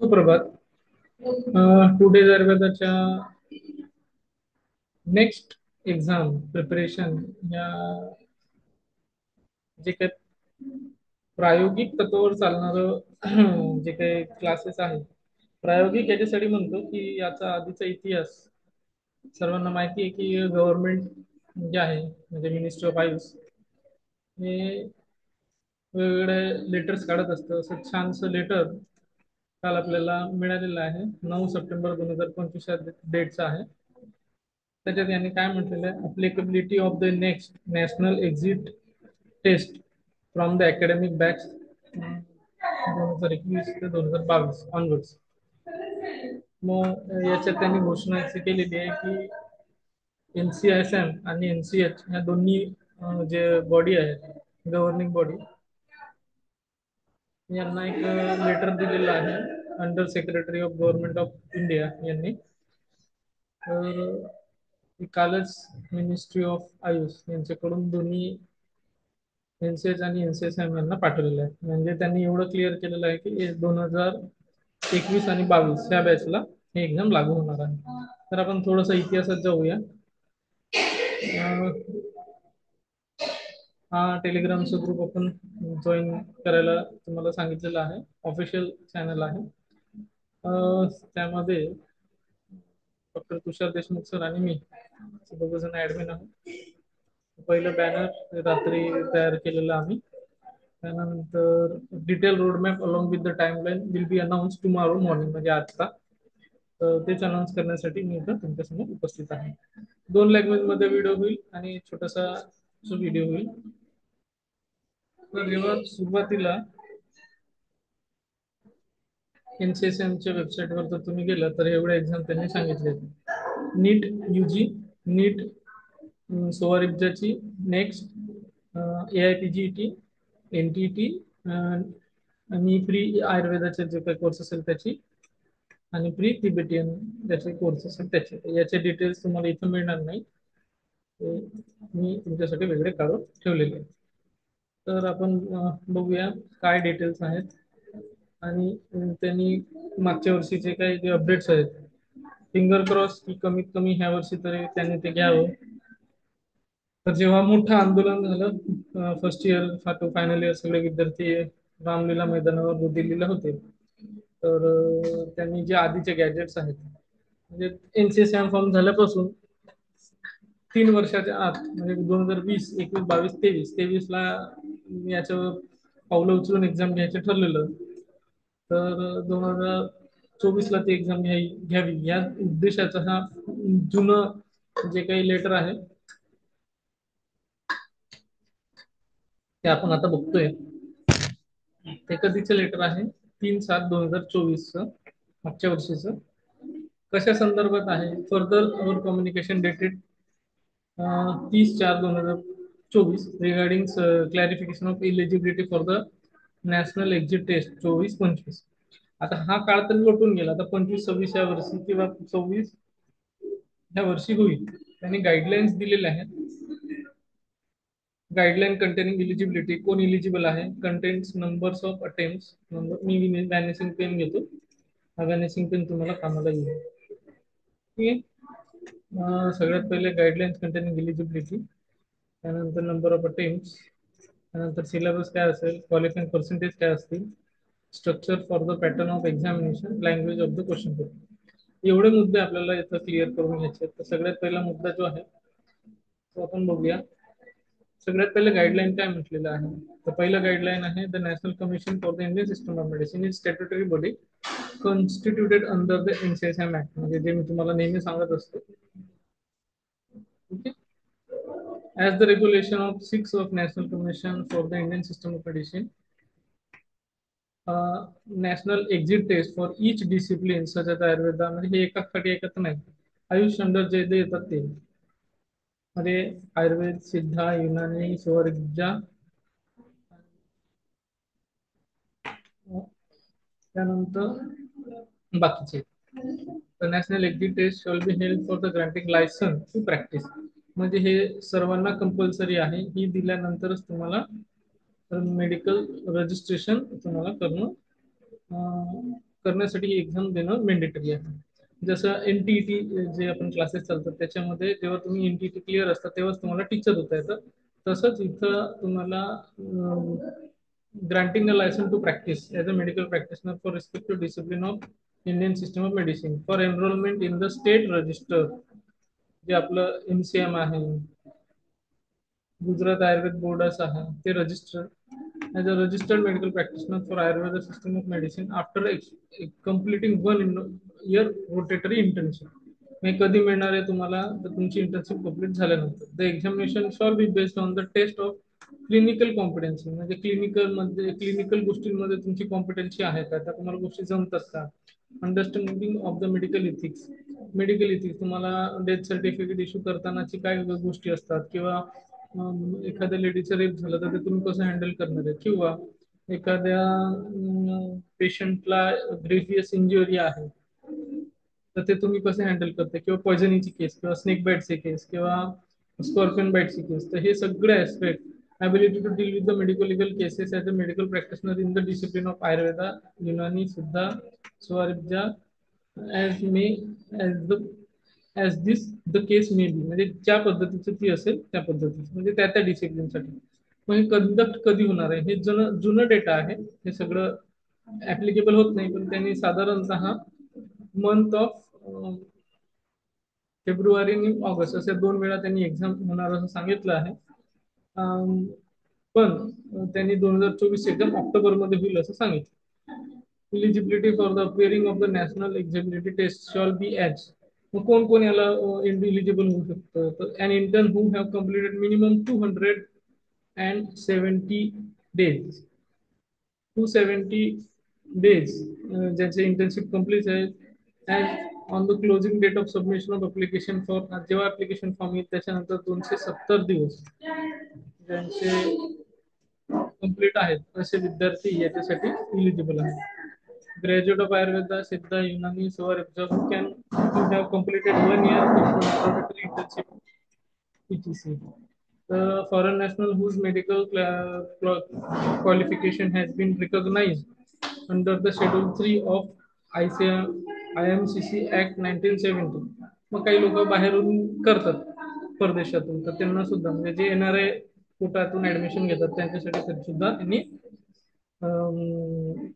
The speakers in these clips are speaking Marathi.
सुप्रभात. टुडे आयुर्वेदाच्या नेक्स्ट एक्झाम प्रिपरेशन या जे काही प्रायोगिक तत्वावर चालणारं जे काही क्लासेस आहेत. प्रायोगिक याच्यासाठी म्हणतो की याचा आधीचा इतिहास सर्वांना माहिती आहे की गव्हर्नमेंट जे आहे म्हणजे मिनिस्ट्री ऑफ आयुष हे वेगवेगळे लेटर्स काढत असतं. असं छानसं लेटर काल आपल्याला मिळालेलं आहे. 9 सप्टेंबर 2025 या डेटचा आहे. त्याच्यात यांनी काय म्हटलेलं आहे, applicability of the next national exit test from the academic batch 2021 ते 2022 ऑनवर्ड्स. मग याच्यात त्यांनी घोषणा अशी केलेली आहे की NCSM आणि NCH या दोन्ही जे बॉडी आहे गव्हर्निंग बॉडी यांना एक लेटर दिलेलं आहे under secretary of government of India यांनी. तर कालच मिनिस्ट्री ऑफ आयुष यांच्याकडून दोन्ही NCH आणि NCSM यांना पाठवलेलं आहे. म्हणजे त्यांनी एवढं क्लिअर केलेलं आहे की 2021 आणि 22 या बॅचला हे एक्झाम लागू होणार आहे. तर आपण थोडस इतिहासात जाऊया. हा टेलिग्रामचा ग्रुप आपण जॉईन करायला तुम्हाला सांगितलेलं आहे. ऑफिशियल चॅनल आहे. त्यामध्ये डॉक्टर तुषार देशमुख सर आणि मी दोघ जण ऍडमिन आहोत. पहिलं बॅनर रात्री तयार केलेलं आम्ही. त्यानंतर detail roadmap along with the timeline will be announce tomorrow morning म्हणजे आजचा. तेच अनाउन्स करण्यासाठी मी इथं तुमच्यासमोर उपस्थित आहे. 2 लँग्वेज मध्ये व्हिडिओ होईल आणि छोटासा व्हिडिओ होईल. तर जेव्हा सुरुवातीला NCSMच्या वेबसाईटवर जर तुम्ही गेलं तर एवढे एक्झाम त्यांनी सांगितले. नीट UG, नीट सोवारिब्जाची, नेक्स्ट AIPGET, NTT आणि प्री आयुर्वेदाचे जे काही कोर्स असेल त्याची आणि प्री तिबेटियन ज्याचे कोर्स असेल त्याचे. याचे डिटेल्स तुम्हाला इथं मिळणार नाही. मी तुमच्यासाठी वेगळे काढून ठेवलेले आहेत. तर आपण बघूया काय डिटेल्स आहेत आणि त्यांनी मागच्या वर्षीचे काही जे अपडेट्स आहेत फिंगर क्रॉस की कमीत कमी ह्या वर्षी तरी त्यांनी ते घ्यावं. तर जेव्हा मोठं आंदोलन झालं first year to final year सगळे विद्यार्थी रामलीला मैदानावर दिल्लीला होते. तर त्यांनी जे आधीचे गॅजेट्स आहेत म्हणजे NCSM फॉर्म झाल्यापासून 3 वर्षाच्या आत म्हणजे 2020, 21, 22, 23 ला याच्यावर पावलं उचलून एक्झाम घ्यायचं ठरलेलं. तर 2024 ला ती एक्झाम घ्यावी या उद्देशाचा हा जुनं जे काही लेटर आहे ते आपण आता बघतोय. ते कधीचं लेटर आहे 3/7/2024 मागच्या वर्षीचं. कशा संदर्भात आहे further our communication dated 30/4/2024 regarding clarification of eligibility for the national exit test 24-25. आता हा काळ तर लोटून गेला. आता 25-26 या वर्षी किंवा 26 ह्या वर्षी होईल. त्यांनी गाईडलाईन्स दिलेल्या आहेत. गाईडलाईन कंटेनिंग इलिजिबिलिटी कोण इलिजिबल आहे कंटेंट्स नंबर्स ऑफ अटेम्प्ट्स. मी व्हॅनिशिंग पेन घेतो. हा व्हॅनिशिंग पेन तुम्हाला कामाला येईल. ठीक आहे. सगळ्यात पहिले गाईडलाईन्स कंटेनिंग इलिजिबिलिटी, त्यानंतर नंबर ऑफ अटेम्प्ट्स, त्यानंतर सिलेबस काय असेल, क्वालिफाईंग पर्सेंटेज काय असतील, structure for the pattern of examination, language of the question paper. एवढे मुद्दे आपल्याला इथं क्लिअर करून घ्यायचे. तर सगळ्यात पहिला मुद्दा जो आहे तो आपण बघूया. सगळ्यात पहिले गाईडलाईन काय म्हटलेलं आहे. तर पहिलं गाईडलाईन आहे the national commission for the Indian system of medicine is statutory body constituted under the NCSM act. म्हणजे जे मी तुम्हाला नेहमी सांगत असतो. Okay. As the regulation of 6 of National Commission for the Indian System of Medicine, national exit test for each discipline such as Ayurveda म्हणजे हे एकासाठी एकच नाही. आयुष अंडर जे जे येतात ते म्हणजे आयुर्वेद, सिद्धा, युनानी, स्वरजा, त्यानंतर बाकीचे. The national exit test shall be held for the granting license to practice. म्हणजे हे सर्वांना कंपल्सरी आहे. ही दिल्यानंतरच तुम्हाला मेडिकल रजिस्ट्रेशन तुम्हाला करणं करण्यासाठी ही एक्झाम देणं मेंडेटरी आहे. जसं एनटीईटी जे आपण क्लासेस चालतात त्याच्यामध्ये जेव्हा तुम्ही एनटीईटी क्लिअर असतात तेव्हाच तुम्हाला टीचर होता येतं. तसंच इथं तुम्हाला granting a license to practice as a medical practitioner for respective discipline of Indian system of medicine for enrollment in the state register जे आपलं एनसीएम आहे, गुजरात आयुर्वेद बोर्ड असं आहे, ते register as a registered medical practitioner for Ayurveda system of medicine after completing 1 year rotatory internship. हे कधी मिळणार आहे तुम्हाला तर तुमची इंटर्नशिप कंप्लीट झाल्यानंतर. The examination shall be based on the test of clinical competency, म्हणजे क्लिनिकल गोष्टींमध्ये तुमची कॉम्पिटन्सी आहे का, त्या तुम्हाला गोष्टी जमतात का. Understanding of the medical ethics तुम्हाला डेथ सर्टिफिकेट इश्यू करतानाची काय गोष्टी असतात, किंवा एखाद्या लेडीचं रेप झालं तर ते तुम्ही कसं हँडल करणार आहे, किंवा एखाद्या पेशंटला ग्रेव्हियस इंजुरी आहे तर ते तुम्ही कसे हँडल करते, किंवा पॉयझनिंगची केस, किंवा स्नेक बाईटची केस, किंवा स्कॉर्पियन बाईटची केस. तर हे सगळे aspect ability to deal with the medical legal cases as a medical practitioner in the discipline of Ayurveda, Unani, Siddha, Swaribja, as may as the as this the case may be, म्हणजे ज्या पद्धतीचं ती असेल त्या पद्धतीचं, म्हणजे त्या त्या डिसिप्लिनसाठी. मग हे कंडक्ट कधी होणार आहे, हे जुनं डेटा आहे, हे सगळं ऍप्लिकेबल होत नाही, पण त्यांनी साधारणतः मंथ ऑफ फेब्रुवारी आणि ऑगस्ट असे 2 वेळा त्यांनी एक्झाम होणार असं सांगितलं आहे. पण त्यांनी 2024 एक्झाम ऑक्टोबरमध्ये होईल असं सांगितलं. Eligibility for the appearing of the national eligibility test shall be as. मग कोण कोण याला इलिजिबल होऊ शकतं, तर an intern who have completed minimum 270 days 270 days ज्याचे इंटर्नशिप कम्प्लीट आहे. And on the closing date of submission of application for, जेव्हा अप्लिकेशन फॉर्म येईल त्याच्यानंतर 270 दिवस ज्यांचे कम्प्लीट आहेत असे विद्यार्थी याच्यासाठी इलिजिबल आहेत. ग्रॅज्युएट ऑफ आयुर्वेदा, सिद्धा, युनानी, सवर can have completed 1 year internship etc. The foreign national whose medical qualification has been recognized under the Schedule 3 of IMCC Act 1970. मग काही लोक बाहेरून करतात परदेशातून, तर त्यांना सुद्धा म्हणजे जे एनआरआय कोटातून ऍडमिशन घेतात त्यांच्यासाठी सुद्धा त्यांनी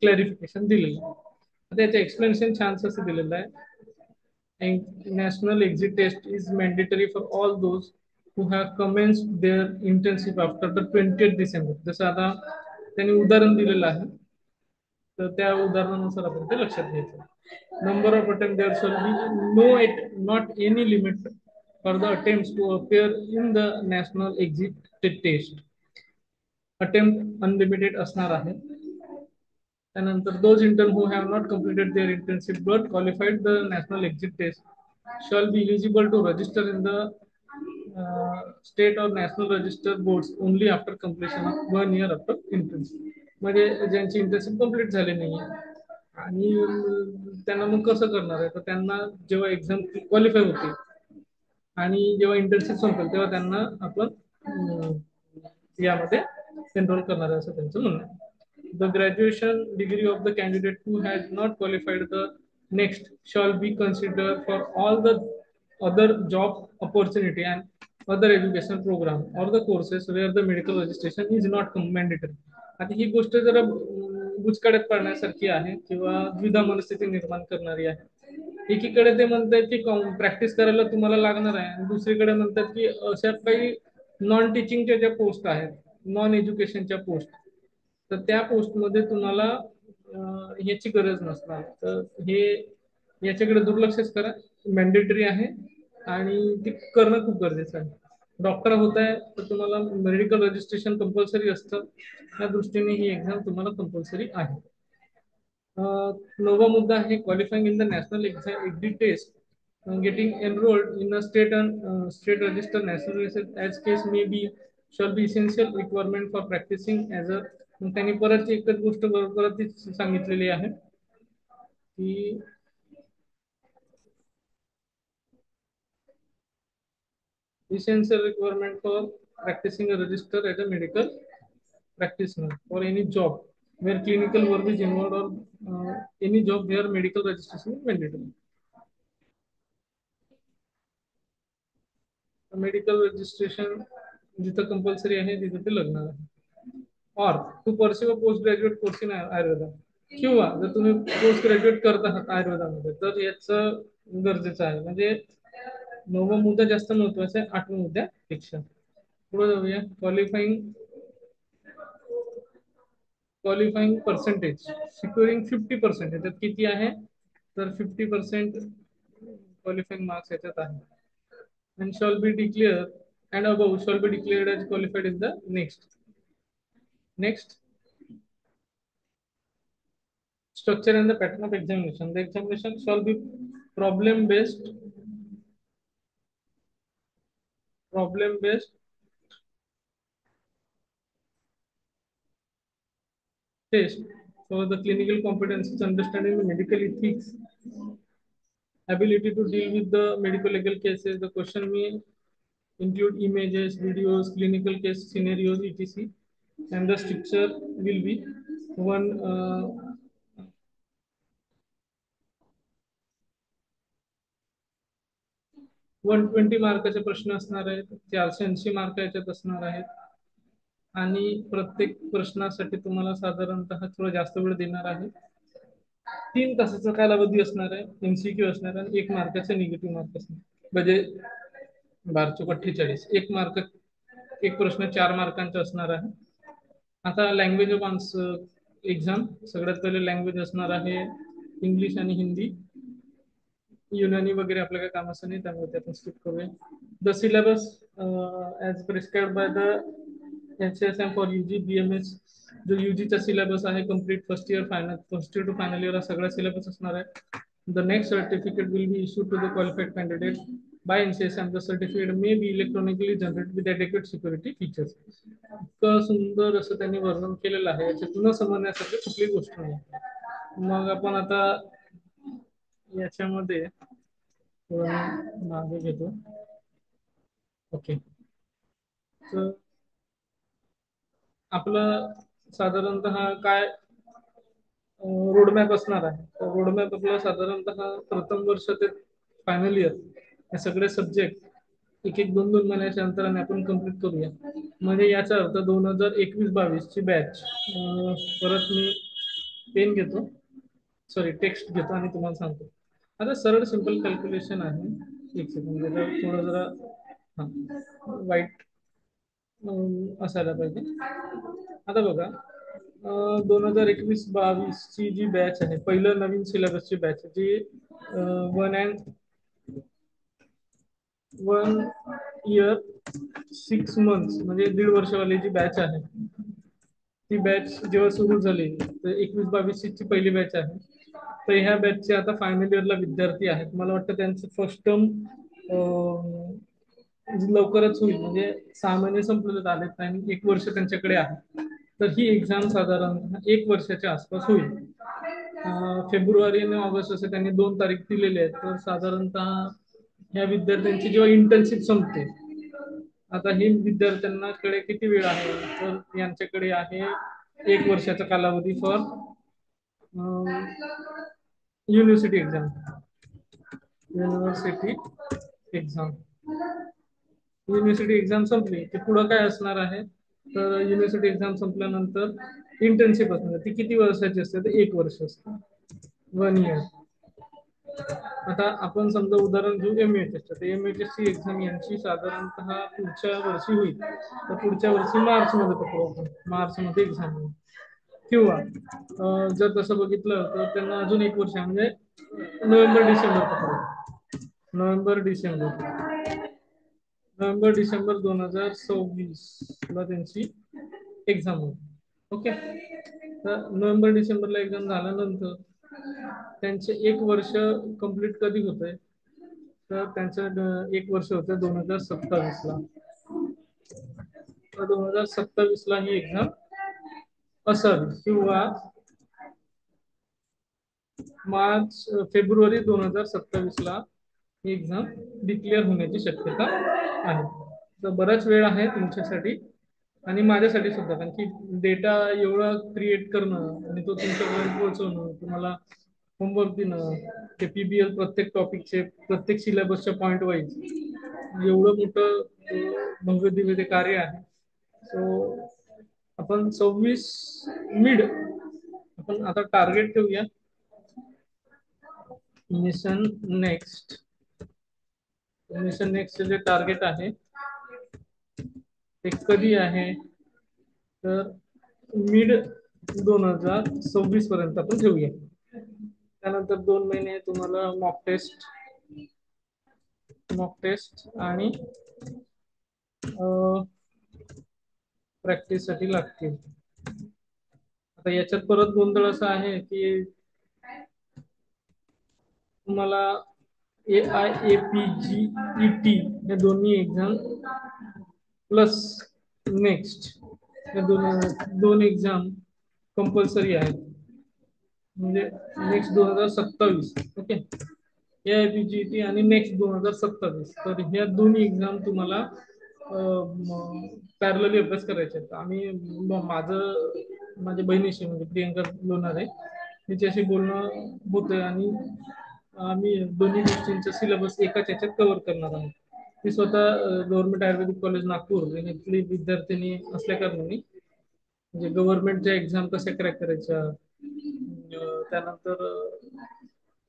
क्लॅरिफिकेशन दिलेलं आहे. त्याचं एक्सप्लेनेशन छान असं दिलेलं आहे. National exit test is mandatory for all those who have commenced their internship after the 20th December. जसं आता त्यांनी उदाहरण दिलेलं आहे, तर त्या उदाहरणानुसार आपण ते लक्षात घ्यायचं. Number of attempt there shall be not any limit for the attempts to appear in the national exit test. Attempt unlimited असणार आहे. त्यानंतर those intern who have not completed their internship but qualified the national exit test shall be eligible to register in the state or national register boards only after completion of 1 year after internship. म्हणजे ज्यांची इंटर्नशिप कम्प्लीट झाली नाही आणि त्यांना मग कसं करणार आहे, तर त्यांना जेव्हा एक्झाम क्वालिफाय होते आणि जेव्हा इंटर्नशिप संपेल तेव्हा त्यांना आपण यामध्ये एनरोल करणार आहे असं त्यांचं म्हणणं आहे. The graduation degree of the candidate who has not qualified the next shall be considered for all the other job opportunity and other educational program or the courses where the medical registration is not mandatory. आता ही गोष्ट जरा बुचकड्यात पाडण्यासारखी आहे किंवा द्विधा मनस्थिती निर्माण करणारी आहे. एकीकडे ते म्हणतात की प्रॅक्टिस करायला तुम्हाला लागणार आहे, आणि दुसरीकडे म्हणतात की अशा काही नॉन टीचिंगच्या ज्या पोस्ट आहेत, नॉन एज्युकेशनच्या पोस्ट, तर त्या पोस्टमध्ये तुम्हाला याची गरज नसणार. तर हे याच्याकडे दुर्लक्षच करा. मॅन्डेटरी आहे आणि ती करणं खूप गरजेचं आहे. डॉक्टर होत आहे तर तुम्हाला मेडिकल रजिस्ट्रेशन कंपल्सरी असतं, त्या दृष्टीने ही एक्झाम तुम्हाला कंपल्सरी आहे. 9वा मुद्दा आहे qualifying in the national exit test, getting enrolled in a state register national research as case may be shall be essential requirement for practicing as a. त्यांनी परत एकच गोष्ट परत सांगितलेली आहे की essential requirement for practicing a register as a medical practitioner for any job. where clinical work is involved, or any job where medical registration is mandatory. Medical registration जिथं कंपल्सरी आहे तिथं ते लागणार आहे. और to pursue post graduate course in Ayurveda, किंवा जर तुम्ही पोस्ट ग्रॅज्युएट करत आहात आयुर्वेदामध्ये तर याचं गरजेचं आहे. म्हणजे 9वा मुद्दा जास्त महत्वाचा आहे 8व्या मुद्द्यापेक्षा. पुढे जाऊया. क्वालिफाईंग पर्सेंटेज सिक्युरिंग 50%, याच्यात किती आहे तर 50% क्वालिफाईंग मार्क्स याच्यात आहे. and shall be declared and above shall be declared as qualified in the next structure and the pattern of examination. The examination shall be problem based test for the clinical competencies, understanding the medical ethics, ability to deal with the medical legal cases. The question may include images, videos, clinical case scenarios, etc. And the structure will be one 120 मार्काचे प्रश्न असणार आहेत, 480 मार्क याच्यात असणार आहेत. आणि प्रत्येक प्रश्नासाठी तुम्हाला साधारणतः थोडा जास्त वेळ देणार आहे. 3 तासाचा कालावधी असणार आहे, एमसीक्यू असणार आहे, 1 मार्काचे निगेटिव्ह मार्क असणार. म्हणजे 12×48 1 मार्क, एक प्रश्न 4 मार्कांचा असणार आहे. आता लँग्वेज ऑफ आन्सर एक्झाम, सगळ्यात पहिले लँग्वेज असणार आहे इंग्लिश आणि हिंदी. युनानी वगैरे आपल्या काय कामाचं नाही, त्यामुळे ते आपण स्किप करूया. The syllabus as prescribed by the NCSM for UG BMS, जो UGचा सिलेबस आहे complete first year to final year सगळा सिलेबस असणार आहे. The next certificate will be issued to the qualified candidate by NCSM. The certificate may be electronically generate with adequate security features. इतकं सुंदर असं त्यांनी वर्णन केलेलं आहे, याच्यात न समजण्यासारखी कुठली गोष्ट नाही. मग आपण आता याच्यामध्ये मागे घेतो. ओके, तर आपलं साधारणतः काय रोडमॅप असणार आहे. तर रोडमॅप आपला साधारणतः प्रथम वर्ष ते फायनल इयर हे सगळे सब्जेक्ट एक 2-2 महिन्याच्या अंतराने आपण कम्प्लीट करूया. म्हणजे याचा अर्थ 2021-22 ची बॅच. परत मी पेन घेतो, सॉरी टेक्स्ट घेतो आणि तुम्हाला सांगतो. आता सरळ सिंपल कॅल्क्युलेशन आहे. एक सेकंड, थोडं जरा वाईट असायला पाहिजे. आता बघा, 2021-22 ची जी बॅच आहे, पहिलं नवीन सिलेबसची बॅच जी 1 इयर 6 months म्हणजे 1.5 वर्षवाली जी बॅच आहे, ती बॅच जेव्हा सुरू झाली तर 21-22 ची पहिली बॅच आहे. तर ह्या बॅचचे आता फायनल इयरला विद्यार्थी आहेत. मला वाटतं त्यांचं फर्स्ट टर्म लवकरच होईल, म्हणजे 6 महिने संपलेले आलेत आणि 1 वर्ष त्यांच्याकडे आहे. तर ही एक्झाम साधारणतः 1 वर्षाच्या आसपास होईल. फेब्रुवारी आणि ऑगस्ट असे त्यांनी 2 तारीख दिलेले आहेत. तर साधारणतः ह्या विद्यार्थ्यांची जेव्हा इंटर्नशिप संपते, आता ही विद्यार्थ्यांना कडे किती वेळ आहे तर यांच्याकडे आहे 1 वर्षाचा कालावधी for university exam. University exam संपली की पुढं काय असणार आहे तर युनिव्हर्सिटी एक्झाम संपल्यानंतर इंटर्नशिप असणार. ती किती वर्षाची असते तर 1 वर्ष असते, 1 इयर. आता आपण समजा उदाहरण घेऊ MHS. तर MHS ची एक्झाम यांची साधारणतः पुढच्या वर्षी होईल. तर पुढच्या वर्षी मार्च मध्ये पकडू आपण, मार्च मध्ये एक्झाम होईल. किंवा जर तसं बघितलं तर त्यांना अजून 1 वर्ष म्हणजे नोव्हेंबर-डिसेंबर पकडू. नोव्हेंबर-डिसेंबर 2026 ला त्यांची एक्झाम होईल. ओके, तर नोव्हेंबर-डिसेंबरला एक्झाम झाल्यानंतर त्यांचे 1 वर्ष कंप्लीट कधी होत आहे तर त्यांचं 1 वर्ष होतं 2027 ला. तर 2027 ला ही एक्झाम असावी, किंवा फेब्रुवारी 2027 ला ही एक्झाम डिक्लेअर होण्याची शक्यता आहे. तर बराच वेळ आहे तुमच्यासाठी. आणि माझ्यासाठी सुद्धा, कारण की डेटा एवढा क्रिएट करणं आणि तो तुमच्यापर्यंत पोहोचवणं, तुम्हाला होमवर्क देणं, ते पीबीएल प्रत्येक टॉपिकचे प्रत्येक सिलेबसच्या पॉईंट वाईज एवढं मोठं भव्य दिव्य ते कार्य आहे. सो आपण 26 मिड आपण आता टार्गेट ठेवूया. मिशन नेक्स्ट, मिशन नेक्स्ट जे टार्गेट आहे ते कधी आहे, तर मिड 2026 पर्यंत आपण ठेवूया. त्यानंतर 2 महिने तुम्हाला मॉक टेस्ट आणि प्रॅक्टिस साठी लागतील. आता याच्यात परत गोंधळ असा आहे की तुम्हाला AIAPGET या दोन्ही एक्झाम प्लस नेक्स्ट या दोन एक्झाम कंपल्सरी आहेत. म्हणजे नेक्स्ट 2027. ओके, AIPGET आणि नेक्स्ट 2027. तर ह्या दोन्ही एक्झाम तुम्हाला पॅरलली अभ्यास करायचे आहेत. आम्ही माझ्या बहिणीशी म्हणजे प्रियंका लोणारे तिच्याशी बोलणं होतंय आणि आम्ही दोन्ही गोष्टींचा सिलेबस एकाच याच्यात कव्हर करणार आहोत. ती स्वतः गव्हर्नमेंट आयुर्वेदिक कॉलेज नागपूर इथली विद्यार्थिनी असल्या कारणाने म्हणजे गव्हर्नमेंटच्या एक्झाम कशा क्रॅक करायच्या, त्यानंतर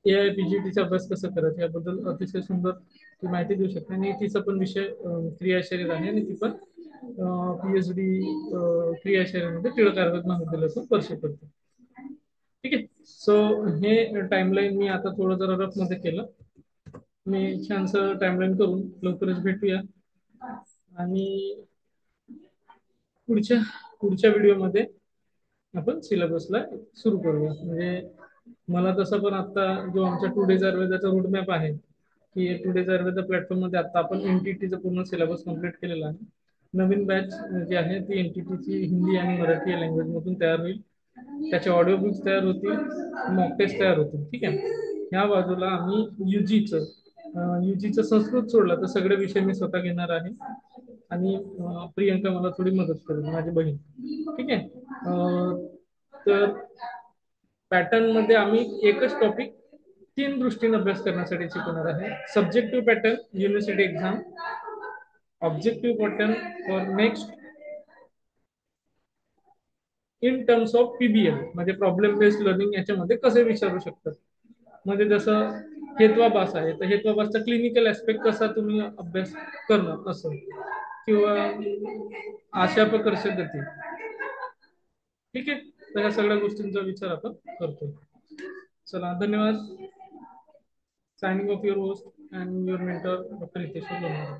AIPGETचा अभ्यास कसा करायचा याबद्दल अतिशय सुंदर ती माहिती देऊ शकते. आणि तिचा पण विषय क्रिया शरीर आहे आणि ती पण PhD क्रिया शरीरामध्ये टिळक आयुर्वेद महाविद्यालयातून परिचय करते. ठीक आहे. सो हे टाइमलाईन मी आता थोडं जरा रफ मध्ये केलं. मी छानसं टाइमलाईन करून लवकरच भेटूया आणि पुढच्या पुढच्या व्हिडिओमध्ये आपण सिलेबसला सुरू करूया. म्हणजे मला तसं पण आता जो आमच्या टू डेज आयुर्वेदाचा रोडमॅप आहे की टू डेज आयुर्वेदा प्लॅटफॉर्म मध्ये आता आपण एनटीटीचा पूर्ण सिलेबस कम्प्लीट केलेला आहे. नवीन बॅच जी आहे ती एनटीटीची हिंदी आणि मराठी या लँग्वेज मधून तयार होईल. त्याचे ऑडिओ बुक्स तयार होतील, मॉक टेस्ट तयार होतील. ठीक आहे. ह्या बाजूला आम्ही युजीचं संस्कृत सोडलं तर सगळे विषय मी स्वतः घेणार आहे आणि प्रियंका मला थोडी मदत करेल, माझी बहीण. ठीक आहे. तर पॅटर्न मध्ये आम्ही एकच टॉपिक 3 दृष्टीने अभ्यास करण्यासाठी शिकवणार आहे. Subjective pattern university exam, objective pattern for next in terms of PBL म्हणजे प्रॉब्लेम बेस्ड लर्निंग याच्यामध्ये कसे विचारू शकतात. म्हणजे जसं हेत्वाभास आहे तर हेत्वाभासचा क्लिनिकल ऍस्पेक्ट कसा तुम्ही अभ्यास करणं असं, किंवा आशापकर्ष गती. ठीक आहे. तर ह्या सगळ्या गोष्टींचा विचार आपण करतो. चला, धन्यवाद. Signing off your host and your mentor doctor Hiteshwar Lonare.